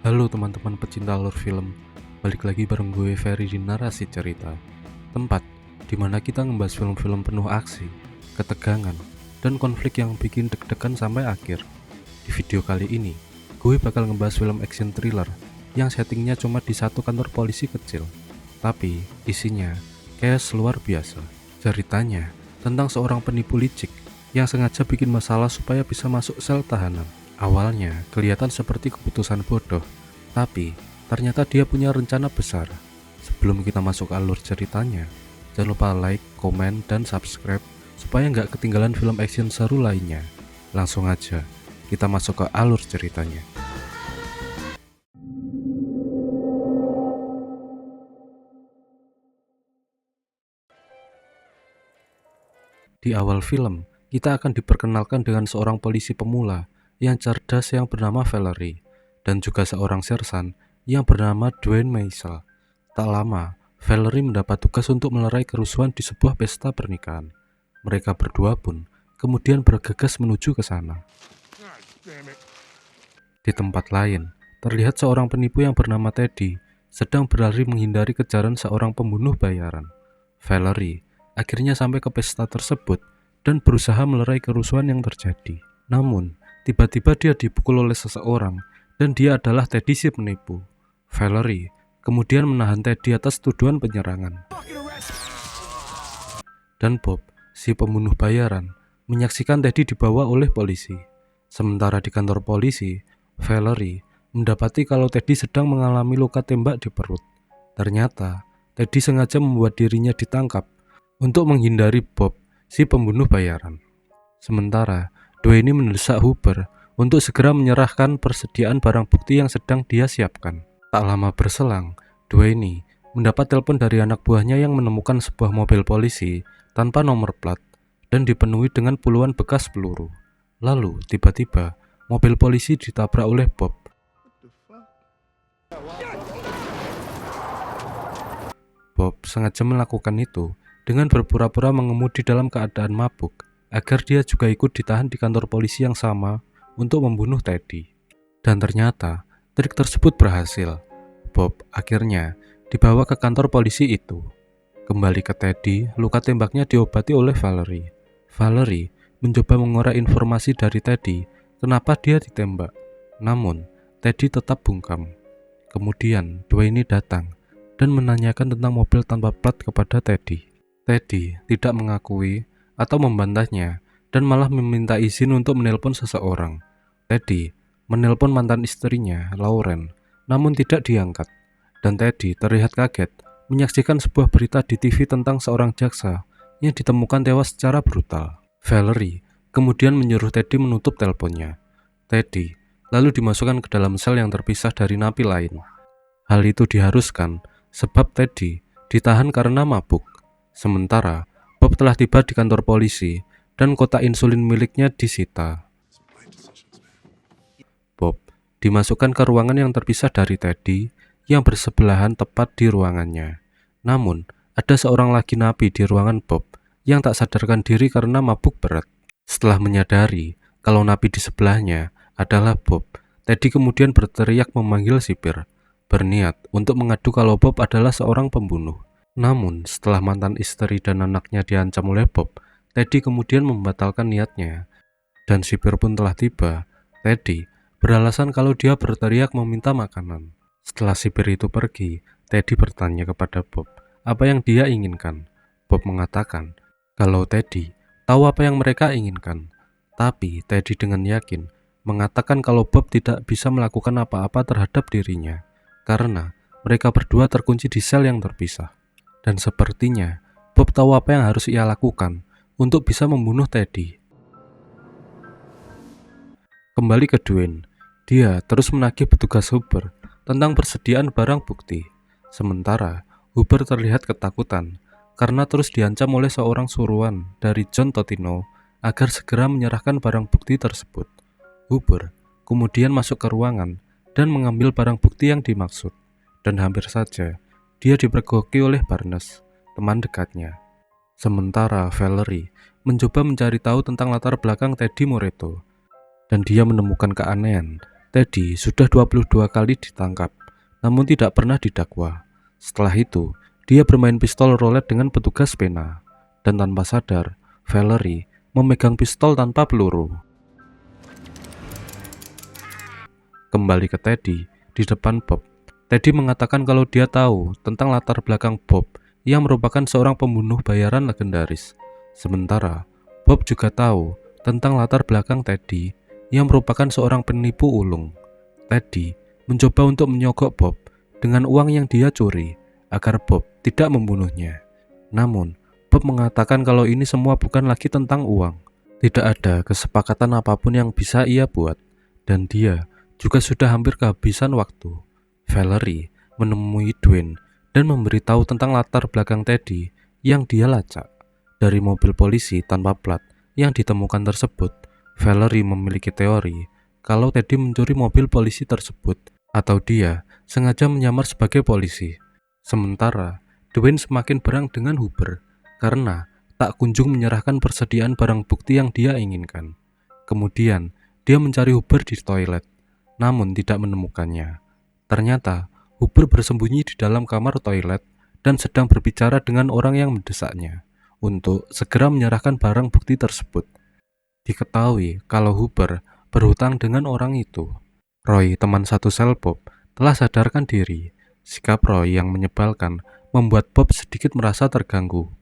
Halo teman-teman pecinta alur film, balik lagi bareng gue Ferry di Narasi Cerita, tempat dimana kita ngebahas film-film penuh aksi, ketegangan, dan konflik yang bikin deg-degan sampai akhir. Di video kali ini, gue bakal ngebahas film action thriller yang settingnya cuma di satu kantor polisi kecil, tapi isinya chaos luar biasa. Ceritanya tentang seorang penipu licik yang sengaja bikin masalah supaya bisa masuk sel tahanan. Awalnya kelihatan seperti keputusan bodoh, tapi ternyata dia punya rencana besar. Sebelum kita masuk alur ceritanya, jangan lupa like, komen, dan subscribe supaya nggak ketinggalan film action seru lainnya. Langsung aja kita masuk ke alur ceritanya. Di awal film, kita akan diperkenalkan dengan seorang polisi pemula yang cerdas yang bernama Valerie, dan juga seorang sersan yang bernama Dwayne Maisel. Tak lama, Valerie mendapat tugas untuk melerai kerusuhan di sebuah pesta pernikahan. Mereka berdua pun kemudian bergegas menuju ke sana. Di tempat lain, terlihat seorang penipu yang bernama Teddy sedang berlari menghindari kejaran seorang pembunuh bayaran. Valerie akhirnya sampai ke pesta tersebut dan berusaha melerai kerusuhan yang terjadi. Namun, tiba-tiba dia dipukul oleh seseorang dan dia adalah Teddy si penipu. Valerie kemudian menahan Teddy atas tuduhan penyerangan. Dan Bob, si pembunuh bayaran, menyaksikan Teddy dibawa oleh polisi. Sementara di kantor polisi, Valerie mendapati kalau Teddy sedang mengalami luka tembak di perut. Ternyata, Teddy sengaja membuat dirinya ditangkap untuk menghindari Bob, si pembunuh bayaran. Sementara, Dwayne mendesak Hooper untuk segera menyerahkan persediaan barang bukti yang sedang dia siapkan. Tak lama berselang, Dwayne mendapat telepon dari anak buahnya yang menemukan sebuah mobil polisi tanpa nomor plat dan dipenuhi dengan puluhan bekas peluru. Lalu, tiba-tiba, mobil polisi ditabrak oleh Bob. Bob sengaja melakukan itu dengan berpura-pura mengemudi dalam keadaan mabuk, agar dia juga ikut ditahan di kantor polisi yang sama untuk membunuh Teddy. Dan ternyata, trik tersebut berhasil. Bob akhirnya dibawa ke kantor polisi itu. Kembali ke Teddy, luka tembaknya diobati oleh Valerie. Valerie mencoba mengurai informasi dari Teddy kenapa dia ditembak. Namun, Teddy tetap bungkam. Kemudian, Dwayne datang dan menanyakan tentang mobil tanpa plat kepada Teddy. Teddy tidak mengakui atau membantahnya dan malah meminta izin untuk menelpon seseorang. Teddy menelpon mantan istrinya, Lauren, namun tidak diangkat. Dan Teddy terlihat kaget menyaksikan sebuah berita di TV tentang seorang jaksa yang ditemukan tewas secara brutal. Valerie kemudian menyuruh Teddy menutup teleponnya. Teddy lalu dimasukkan ke dalam sel yang terpisah dari napi lain. Hal itu diharuskan sebab Teddy ditahan karena mabuk. Sementara, Bob telah tiba di kantor polisi dan kotak insulin miliknya disita. Bob dimasukkan ke ruangan yang terpisah dari Teddy yang bersebelahan tepat di ruangannya. Namun, ada seorang lagi napi di ruangan Bob yang tak sadarkan diri karena mabuk berat. Setelah menyadari kalau napi di sebelahnya adalah Bob, Teddy kemudian berteriak memanggil sipir, berniat untuk mengadu kalau Bob adalah seorang pembunuh. Namun, setelah mantan istri dan anaknya diancam oleh Bob, Teddy kemudian membatalkan niatnya. Dan sipir pun telah tiba. Teddy beralasan kalau dia berteriak meminta makanan. Setelah sipir itu pergi, Teddy bertanya kepada Bob apa yang dia inginkan. Bob mengatakan kalau Teddy tahu apa yang mereka inginkan. Tapi Teddy dengan yakin mengatakan kalau Bob tidak bisa melakukan apa-apa terhadap dirinya, karena mereka berdua terkunci di sel yang terpisah. Dan sepertinya Bob tahu apa yang harus ia lakukan untuk bisa membunuh Teddy. Kembali ke Dwayne, dia terus menagih petugas Hooper tentang persediaan barang bukti. Sementara Hooper terlihat ketakutan karena terus diancam oleh seorang suruhan dari John Totino agar segera menyerahkan barang bukti tersebut. Hooper kemudian masuk ke ruangan dan mengambil barang bukti yang dimaksud, dan hampir saja dia dipergoki oleh Barnes, teman dekatnya. Sementara Valerie mencoba mencari tahu tentang latar belakang Teddy Moreto, dan dia menemukan keanehan Teddy sudah 22 kali ditangkap, namun tidak pernah didakwa. Setelah itu, dia bermain pistol roulette dengan petugas pena, dan tanpa sadar, Valerie memegang pistol tanpa peluru. Kembali ke Teddy di depan Bob. Teddy mengatakan kalau dia tahu tentang latar belakang Bob yang merupakan seorang pembunuh bayaran legendaris. Sementara Bob juga tahu tentang latar belakang Teddy yang merupakan seorang penipu ulung. Teddy mencoba untuk menyogok Bob dengan uang yang dia curi agar Bob tidak membunuhnya. Namun, Bob mengatakan kalau ini semua bukan lagi tentang uang. Tidak ada kesepakatan apapun yang bisa ia buat, dan dia juga sudah hampir kehabisan waktu. Valerie menemui Dwayne dan memberitahu tentang latar belakang Teddy yang dia lacak. Dari mobil polisi tanpa plat yang ditemukan tersebut, Valerie memiliki teori kalau Teddy mencuri mobil polisi tersebut atau dia sengaja menyamar sebagai polisi. Sementara Dwayne semakin berang dengan Hooper karena tak kunjung menyerahkan persediaan barang bukti yang dia inginkan. Kemudian dia mencari Hooper di toilet, namun tidak menemukannya. Ternyata Hooper bersembunyi di dalam kamar toilet dan sedang berbicara dengan orang yang mendesaknya untuk segera menyerahkan barang bukti tersebut. Diketahui kalau Hooper berhutang dengan orang itu. Roy, teman satu sel Bob, telah sadarkan diri. Sikap Roy yang menyebalkan membuat Bob sedikit merasa terganggu.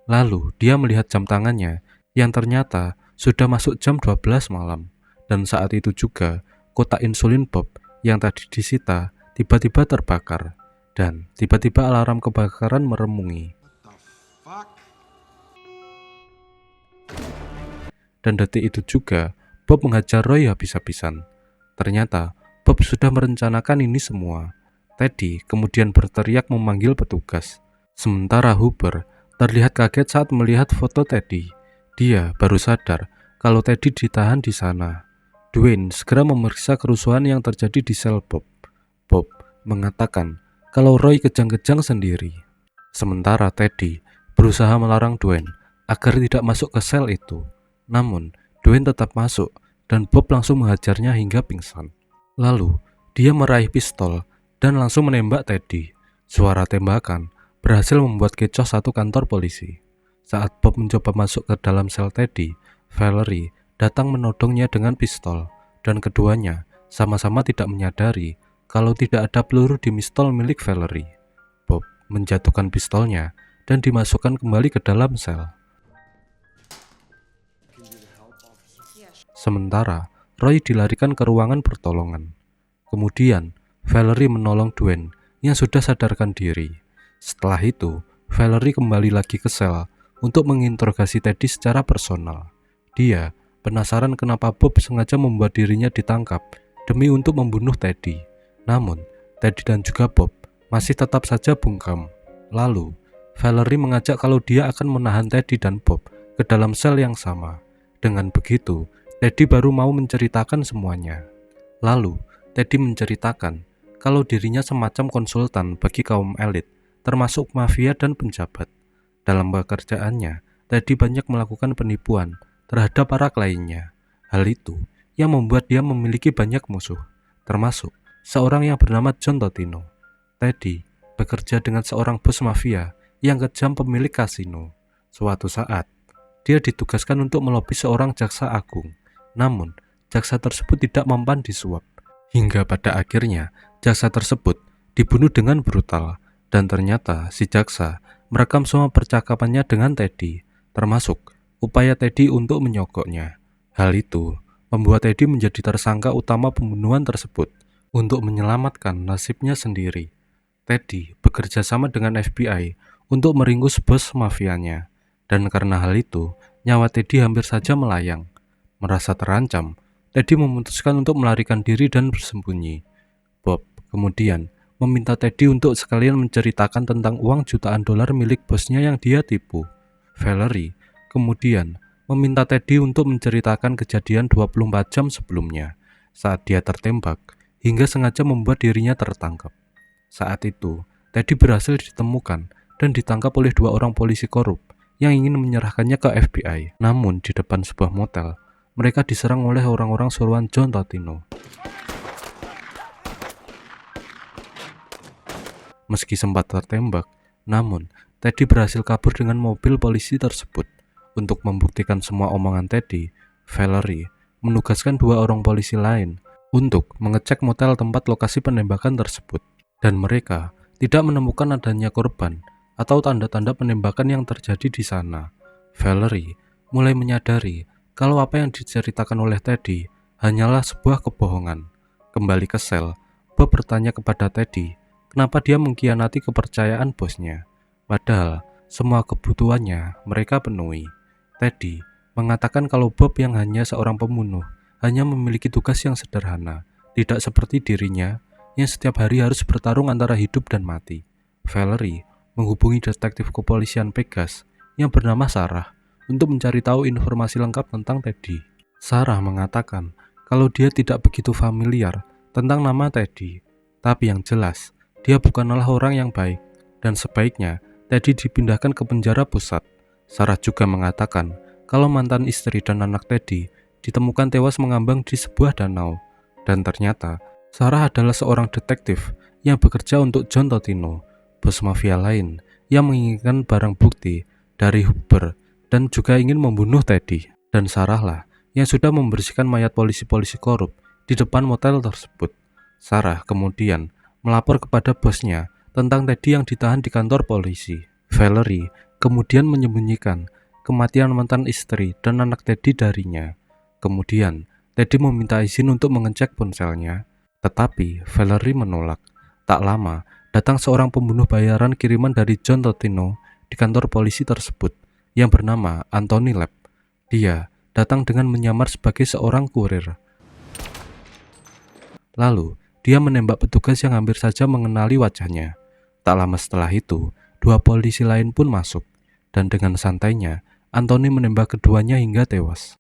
Lalu dia melihat jam tangannya yang ternyata sudah masuk jam 12 malam. Dan saat itu juga kotak insulin Bob yang tadi disita tiba-tiba terbakar. Dan tiba-tiba alarm kebakaran meremungi. Dan detik itu juga Bob menghajar Roy habis-habisan. Ternyata Bob sudah merencanakan ini semua. Teddy kemudian berteriak memanggil petugas. Sementara Hooper terlihat kaget saat melihat foto Teddy. Dia baru sadar kalau Teddy ditahan di sana. Dwayne segera memeriksa kerusuhan yang terjadi di sel Bob. Bob mengatakan kalau Roy kejang-kejang sendiri. Sementara Teddy berusaha melarang Dwayne agar tidak masuk ke sel itu. Namun, Dwayne tetap masuk dan Bob langsung menghajarnya hingga pingsan. Lalu, dia meraih pistol dan langsung menembak Teddy. Suara tembakan berhasil membuat kecoh satu kantor polisi. Saat Bob mencoba masuk ke dalam sel Teddy, Valerie datang menodongnya dengan pistol dan keduanya sama-sama tidak menyadari kalau tidak ada peluru di pistol milik Valerie. Bob menjatuhkan pistolnya dan dimasukkan kembali ke dalam sel. Sementara Roy dilarikan ke ruangan pertolongan. Kemudian Valerie menolong Dwayne yang sudah sadarkan diri. Setelah itu Valerie kembali lagi ke sel untuk menginterogasi Teddy secara personal. Dia penasaran kenapa Bob sengaja membuat dirinya ditangkap demi untuk membunuh Teddy. Namun Teddy dan juga Bob masih tetap saja bungkam. Lalu Valerie mengajak kalau dia akan menahan Teddy dan Bob ke dalam sel yang sama. Dengan begitu Teddy baru mau menceritakan semuanya. Lalu, Teddy menceritakan kalau dirinya semacam konsultan bagi kaum elit, termasuk mafia dan penjabat. Dalam pekerjaannya, Teddy banyak melakukan penipuan terhadap para kliennya. Hal itu yang membuat dia memiliki banyak musuh, termasuk seorang yang bernama John Totino. Teddy bekerja dengan seorang bos mafia yang kejam pemilik kasino. Suatu saat, dia ditugaskan untuk melobi seorang jaksa agung. Namun, jaksa tersebut tidak mempan disuap. Hingga pada akhirnya, jaksa tersebut dibunuh dengan brutal. Dan ternyata si jaksa merekam semua percakapannya dengan Teddy, termasuk upaya Teddy untuk menyogoknya. Hal itu membuat Teddy menjadi tersangka utama pembunuhan tersebut untuk menyelamatkan nasibnya sendiri. Teddy bekerja sama dengan FBI untuk meringkus bos mafianya. Dan karena hal itu, nyawa Teddy hampir saja melayang. Merasa terancam, Teddy memutuskan untuk melarikan diri dan bersembunyi. Bob kemudian meminta Teddy untuk sekalian menceritakan tentang uang jutaan dolar milik bosnya yang dia tipu. Valerie kemudian meminta Teddy untuk menceritakan kejadian 24 jam sebelumnya saat dia tertembak hingga sengaja membuat dirinya tertangkap. Saat itu, Teddy berhasil ditemukan dan ditangkap oleh 2 orang polisi korup yang ingin menyerahkannya ke FBI. Namun di depan sebuah motel, mereka diserang oleh orang-orang suruhan John Totino. Meski sempat tertembak, namun Teddy berhasil kabur dengan mobil polisi tersebut. Untuk membuktikan semua omongan Teddy, Valerie menugaskan 2 orang polisi lain untuk mengecek motel tempat lokasi penembakan tersebut. Dan mereka tidak menemukan adanya korban atau tanda-tanda penembakan yang terjadi di sana. Valerie mulai menyadari kalau apa yang diceritakan oleh Teddy hanyalah sebuah kebohongan. Kembali ke sel, Bob bertanya kepada Teddy kenapa dia mengkhianati kepercayaan bosnya. Padahal semua kebutuhannya mereka penuhi. Teddy mengatakan kalau Bob yang hanya seorang pembunuh hanya memiliki tugas yang sederhana, tidak seperti dirinya yang setiap hari harus bertarung antara hidup dan mati. Valerie menghubungi detektif kepolisian Pegas yang bernama Sarah untuk mencari tahu informasi lengkap tentang Teddy. Sarah mengatakan kalau dia tidak begitu familiar tentang nama Teddy, tapi yang jelas dia bukanlah orang yang baik dan sebaiknya Teddy dipindahkan ke penjara pusat. Sarah juga mengatakan kalau mantan istri dan anak Teddy ditemukan tewas mengambang di sebuah danau. Dan ternyata Sarah adalah seorang detektif yang bekerja untuk John Totino, bos mafia lain yang menginginkan barang bukti dari Hooper dan juga ingin membunuh Teddy. Dan Sarah lah yang sudah membersihkan mayat polisi-polisi korup di depan motel tersebut. Sarah kemudian melapor kepada bosnya tentang Teddy yang ditahan di kantor polisi. Valerie kemudian menyembunyikan kematian mantan istri dan anak Teddy darinya. Kemudian Teddy meminta izin untuk mengecek ponselnya, tetapi Valerie menolak. Tak lama, datang seorang pembunuh bayaran kiriman dari John Totino di kantor polisi tersebut yang bernama Anthony Lab. Dia datang dengan menyamar sebagai seorang kurir. Lalu, dia menembak petugas yang hampir saja mengenali wajahnya. Tak lama setelah itu, 2 polisi lain pun masuk, dan dengan santainya, Anthony menembak keduanya hingga tewas.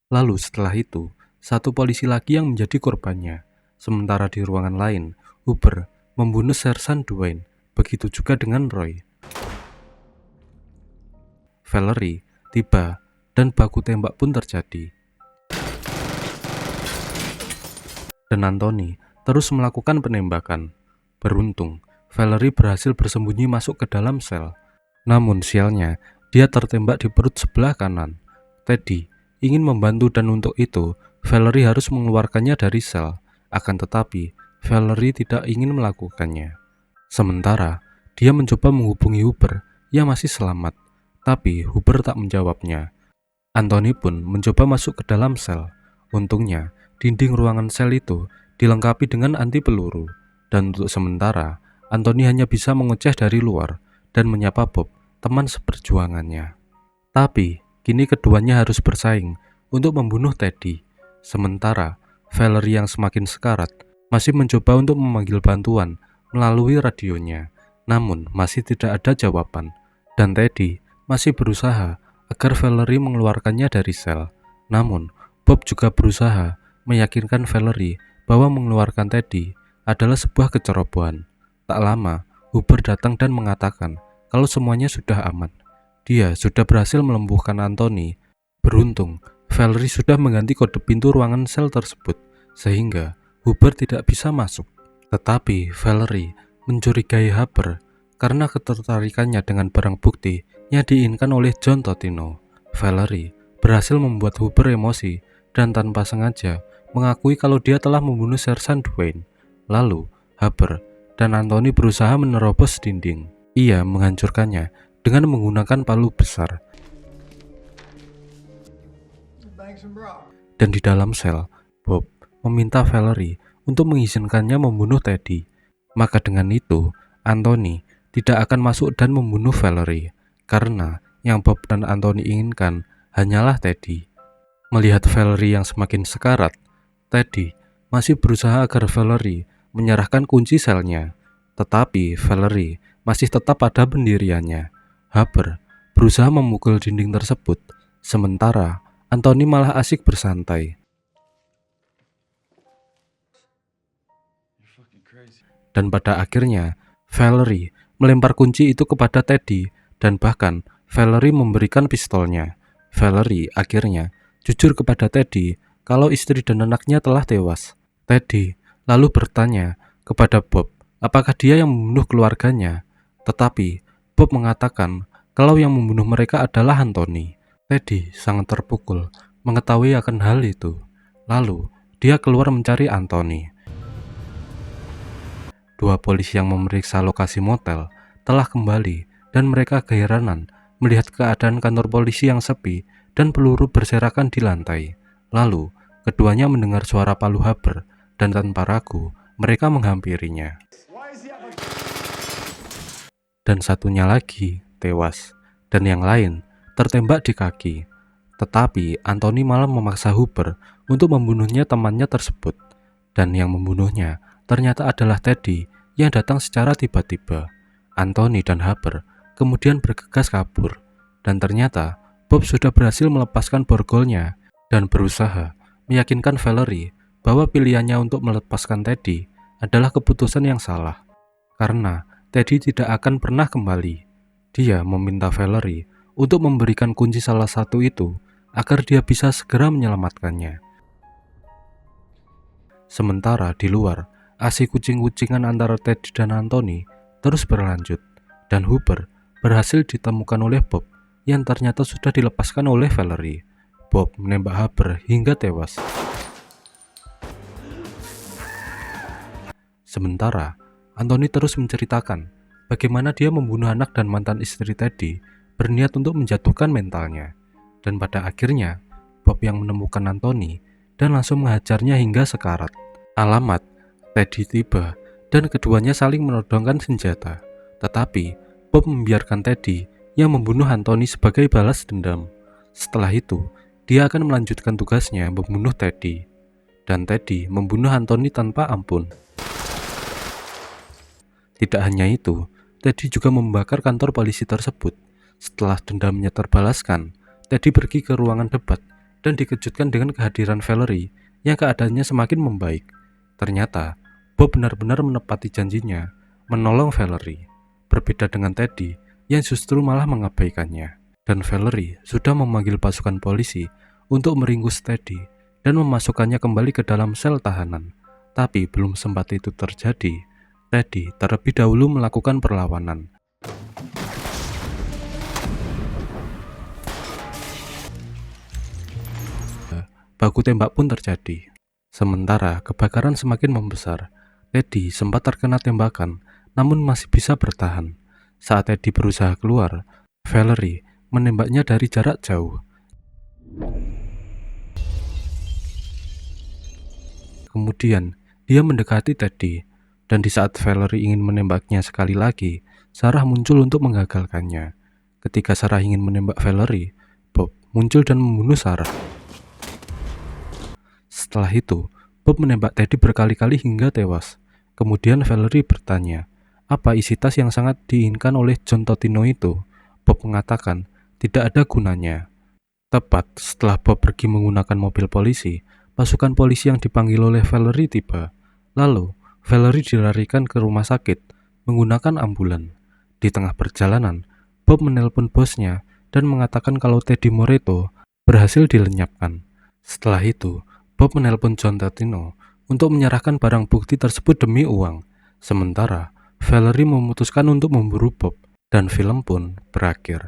Lalu setelah itu, 1 polisi lagi yang menjadi korbannya. Sementara di ruangan lain, Hooper membunuh Sersan Dwayne, begitu juga dengan Roy. Valerie tiba, dan baku tembak pun terjadi. Dan Anthony terus melakukan penembakan. Beruntung, Valerie berhasil bersembunyi masuk ke dalam sel. Namun sialnya, dia tertembak di perut sebelah kanan. Teddy ingin membantu dan untuk itu, Valerie harus mengeluarkannya dari sel. Akan tetapi, Valerie tidak ingin melakukannya. Sementara, dia mencoba menghubungi Hooper yang masih selamat, tapi Hooper tak menjawabnya. Anthony pun mencoba masuk ke dalam sel. Untungnya, dinding ruangan sel itu dilengkapi dengan anti peluru, dan untuk sementara, Anthony hanya bisa mengoceh dari luar dan menyapa Bob, teman seperjuangannya. Tapi, kini keduanya harus bersaing untuk membunuh Teddy. Sementara, Valerie yang semakin sekarat masih mencoba untuk memanggil bantuan melalui radionya, namun masih tidak ada jawaban, dan Teddy masih berusaha agar Valerie mengeluarkannya dari sel. Namun, Bob juga berusaha meyakinkan Valerie bahwa mengeluarkan Teddy adalah sebuah kecerobohan. Tak lama, Hooper datang dan mengatakan kalau semuanya sudah aman. Dia sudah berhasil melumpuhkan Anthony. Beruntung, Valerie sudah mengganti kode pintu ruangan sel tersebut, sehingga Hooper tidak bisa masuk. Tetapi Valerie mencurigai Hooper karena ketertarikannya dengan barang bukti yang diinginkan oleh John Totino. Valerie berhasil membuat Hooper emosi dan tanpa sengaja mengakui kalau dia telah membunuh Sersan Dwayne. Lalu, Hooper dan Anthony berusaha menerobos dinding. Ia menghancurkannya dengan menggunakan palu besar. Dan di dalam sel, Bob meminta Valerie untuk mengizinkannya membunuh Teddy. Maka dengan itu, Anthony tidak akan masuk dan membunuh Valerie, karena yang Bob dan Anthony inginkan hanyalah Teddy. Melihat Valerie yang semakin sekarat, Teddy masih berusaha agar Valerie menyerahkan kunci selnya. Tetapi Valerie masih tetap pada pendiriannya. Hooper berusaha memukul dinding tersebut, sementara Anthony malah asik bersantai. Dan pada akhirnya, Valerie melempar kunci itu kepada Teddy, dan bahkan Valerie memberikan pistolnya. Valerie akhirnya jujur kepada Teddy kalau istri dan anaknya telah tewas. Teddy lalu bertanya kepada Bob apakah dia yang membunuh keluarganya, tetapi Bob mengatakan kalau yang membunuh mereka adalah Anthony. Teddy sangat terpukul mengetahui akan hal itu. Lalu, dia keluar mencari Anthony. Dua polisi yang memeriksa lokasi motel telah kembali dan mereka keheranan melihat keadaan kantor polisi yang sepi dan peluru berserakan di lantai. Lalu, keduanya mendengar suara palu haber dan tanpa ragu mereka menghampirinya. Dan satunya lagi tewas dan yang lain tertembak di kaki. Tetapi Anthony malah memaksa Hooper untuk membunuhnya temannya tersebut. Dan yang membunuhnya ternyata adalah Teddy yang datang secara tiba-tiba. Anthony dan Hooper kemudian bergegas kabur. Dan ternyata Bob sudah berhasil melepaskan borgolnya dan berusaha meyakinkan Valerie bahwa pilihannya untuk melepaskan Teddy adalah keputusan yang salah. Karena Teddy tidak akan pernah kembali. Dia meminta Valerie untuk memberikan kunci salah satu itu agar dia bisa segera menyelamatkannya. Sementara di luar, aksi kucing-kucingan antara Teddy dan Anthony terus berlanjut, dan Hooper berhasil ditemukan oleh Bob yang ternyata sudah dilepaskan oleh Valerie. Bob menembak Hooper hingga tewas. Sementara, Anthony terus menceritakan bagaimana dia membunuh anak dan mantan istri Teddy berniat untuk menjatuhkan mentalnya. Dan pada akhirnya, Bob yang menemukan Anthony dan langsung menghajarnya hingga sekarat. Alamat, Teddy tiba dan keduanya saling menodongkan senjata. Tetapi, Bob membiarkan Teddy yang membunuh Anthony sebagai balas dendam. Setelah itu, dia akan melanjutkan tugasnya membunuh Teddy. Dan Teddy membunuh Anthony tanpa ampun. Tidak hanya itu, Teddy juga membakar kantor polisi tersebut. Setelah dendamnya terbalaskan, Teddy pergi ke ruangan debat dan dikejutkan dengan kehadiran Valerie yang keadaannya semakin membaik. Ternyata, Bob benar-benar menepati janjinya menolong Valerie. Berbeda dengan Teddy yang justru malah mengabaikannya. Dan Valerie sudah memanggil pasukan polisi untuk meringkus Teddy dan memasukkannya kembali ke dalam sel tahanan. Tapi belum sempat itu terjadi, Teddy terlebih dahulu melakukan perlawanan. Baku tembak pun terjadi. Sementara kebakaran semakin membesar, Teddy sempat terkena tembakan namun masih bisa bertahan. Saat Teddy berusaha keluar, Valerie menembaknya dari jarak jauh. Kemudian dia mendekati Teddy, dan di saat Valerie ingin menembaknya sekali lagi, Sarah muncul untuk menggagalkannya. Ketika Sarah ingin menembak Valerie, Bob muncul dan membunuh Sarah. Setelah itu, Bob menembak Teddy berkali-kali hingga tewas. Kemudian Valerie bertanya, apa isi tas yang sangat diinginkan oleh John Totino itu? Bob mengatakan, tidak ada gunanya. Tepat setelah Bob pergi menggunakan mobil polisi, pasukan polisi yang dipanggil oleh Valerie tiba. Lalu, Valerie dilarikan ke rumah sakit menggunakan ambulan. Di tengah perjalanan, Bob menelpon bosnya dan mengatakan kalau Teddy Moreto berhasil dilenyapkan. Setelah itu, Bob menelpon John Totino untuk menyerahkan barang bukti tersebut demi uang. Sementara, Valerie memutuskan untuk memburu Bob dan film pun berakhir.